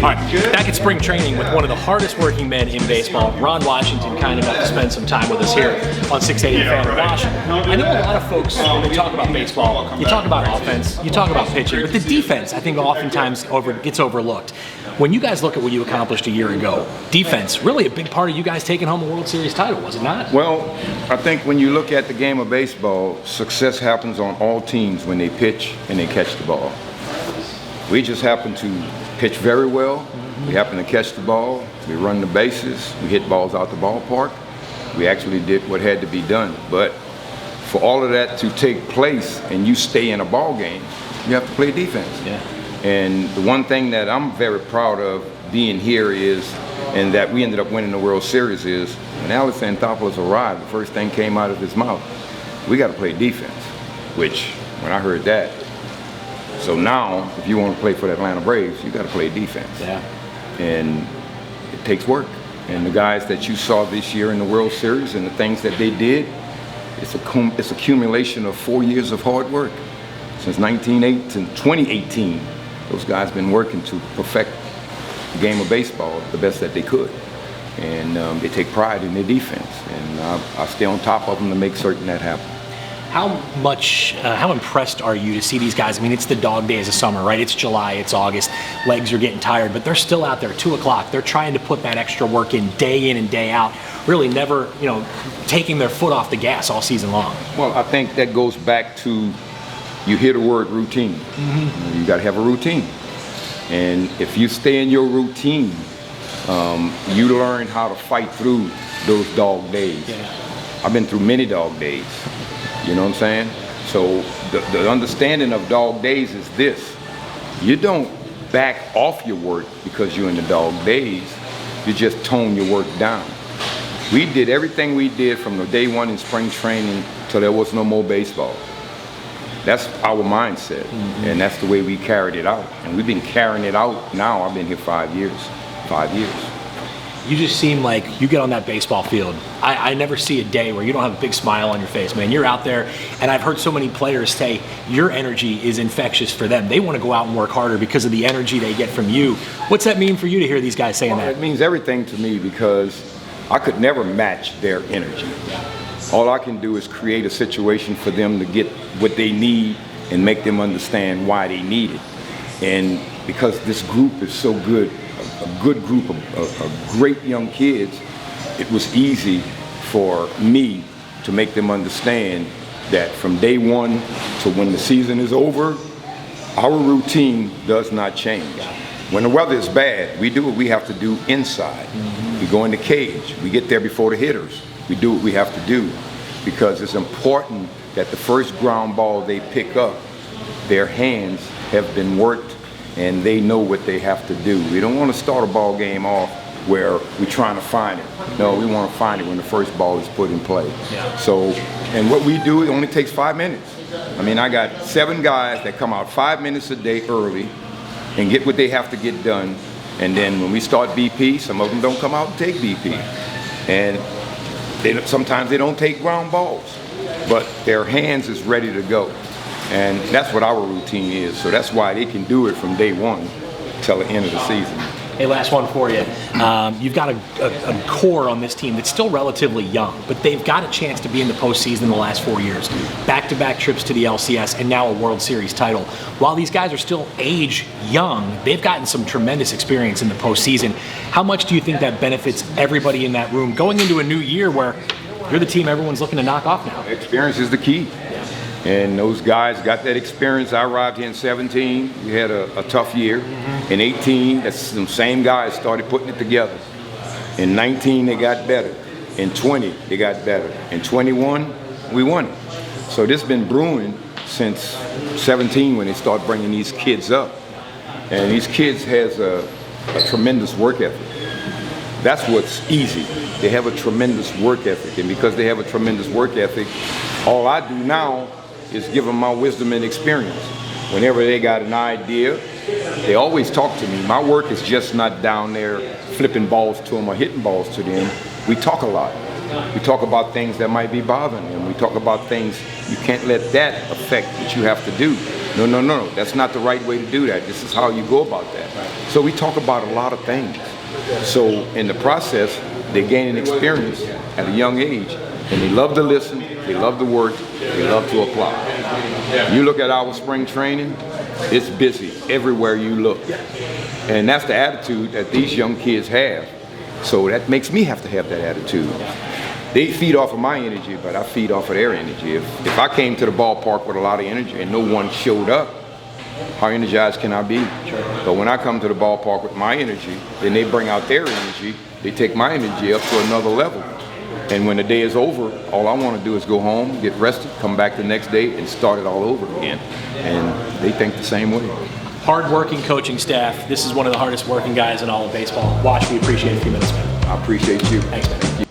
All right, back at spring training with one of the hardest working men in baseball, Ron Washington, kind enough to spend some time with us here on 680 Fan of Washington. I know a lot of folks, when they talk about baseball, you talk about offense, you talk about pitching, but the defense, I think, oftentimes gets overlooked. When you guys look at what you accomplished a year ago, defense, really a big part of you guys taking home a World Series title, was it not? Well, I think when you look at the game of baseball, success happens on all teams when they pitch and they catch the ball. We just happen to pitch very well. We happen to catch the ball. We run the bases. We hit balls out the ballpark. We actually did what had to be done. But for all of that to take place and you stay in a ball game, you have to play defense. Yeah. And the one thing that I'm very proud of being here is, and that we ended up winning the World Series, is when Alex Anthopoulos arrived, the first thing came out of his mouth, we got to play defense. Which, when I heard that, so now, if you want to play for the Atlanta Braves, you got to play defense. Yeah. And it takes work. And the guys that you saw this year in the World Series and the things that they did, it's accumulation of 4 years of hard work. Since 2018, those guys been working to perfect the game of baseball the best that they could. And they take pride in their defense. And I stay on top of them to make certain that happens. How impressed are you to see these guys? I mean, it's the dog days of summer, right? It's July, it's August, legs are getting tired, but they're still out there, 2 o'clock. They're trying to put that extra work in and day out, really never, taking their foot off the gas all season long. Well, I think that goes back to, you hear the word routine. Mm-hmm. You got to have a routine. And if you stay in your routine, you learn how to fight through those dog days. Yeah. I've been through many dog days. You know what I'm saying? So the understanding of dog days is this. You don't back off your work because you're in the dog days. You just tone your work down. We did everything we did from the day one in spring training till there was no more baseball. That's our mindset, and that's the way we carried it out. And we've been carrying it out now. I've been here 5 years. 5 years. You just seem like you get on that baseball field. I never see a day where you don't have a big smile on your face, man. You're out there, and I've heard so many players say your energy is infectious for them. They want to go out and work harder because of the energy they get from you. What's that mean for you to hear these guys saying that? It means everything to me because I could never match their energy. All I can do is create a situation for them to get what they need and make them understand why they need it. And because this group is so good, a good group of great young kids, it was easy for me to make them understand that from day one to when the season is over, our routine does not change. When the weather is bad, we do what we have to do inside. We go in the cage. We get there before the hitters. We do what we have to do because it's important that the first ground ball they pick up, their hands have been worked and they know what they have to do. We don't want to start a ball game off where we're trying to find it. No, we want to find it when the first ball is put in play. Yeah. So, and what we do, it only takes 5 minutes. I mean, I got 7 guys that come out 5 minutes a day early and get what they have to get done. And then when we start BP, some of them don't come out and take BP. And sometimes they don't take ground balls, but their hands is ready to go. And that's what our routine is. So that's why they can do it from day one till the end of the season. Hey, last one for you. You've got a core on this team that's still relatively young, but they've got a chance to be in the postseason in the last 4 years. Back-to-back trips to the LCS and now a World Series title. While these guys are still age young, they've gotten some tremendous experience in the postseason. How much do you think that benefits everybody in that room going into a new year where you're the team everyone's looking to knock off now? Experience is the key. And those guys got that experience. I arrived here in 17. We had a tough year. In 18, the same guys started putting it together. In 19, they got better. In 20, they got better. In 21, we won it. So this has been brewing since 17 when they start bringing these kids up. And these kids has a tremendous work ethic. That's what's easy. They have a tremendous work ethic. And because they have a tremendous work ethic, all I do now is give them my wisdom and experience. Whenever they got an idea, they always talk to me. My work is just not down there flipping balls to them or hitting balls to them. We talk a lot. We talk about things that might be bothering them. We talk about things you can't let that affect what you have to do. No, no, no, that's not the right way to do that. This is how you go about that. So we talk about a lot of things. So in the process, they gain an experience at a young age, and they love to listen, they love to work, they love to apply. You look at our spring training, it's busy everywhere you look. And that's the attitude that these young kids have. So that makes me have to have that attitude. They feed off of my energy, but I feed off of their energy. If I came to the ballpark with a lot of energy and no one showed up, how energized can I be? But when I come to the ballpark with my energy, then they bring out their energy, they take my energy up to another level. And when the day is over, all I want to do is go home, get rested, come back the next day and start it all over again. And they think the same way. Hard-working coaching staff. This is one of the hardest working guys in all of baseball. Watch, we appreciate a few minutes, man. I appreciate you. Thanks, man.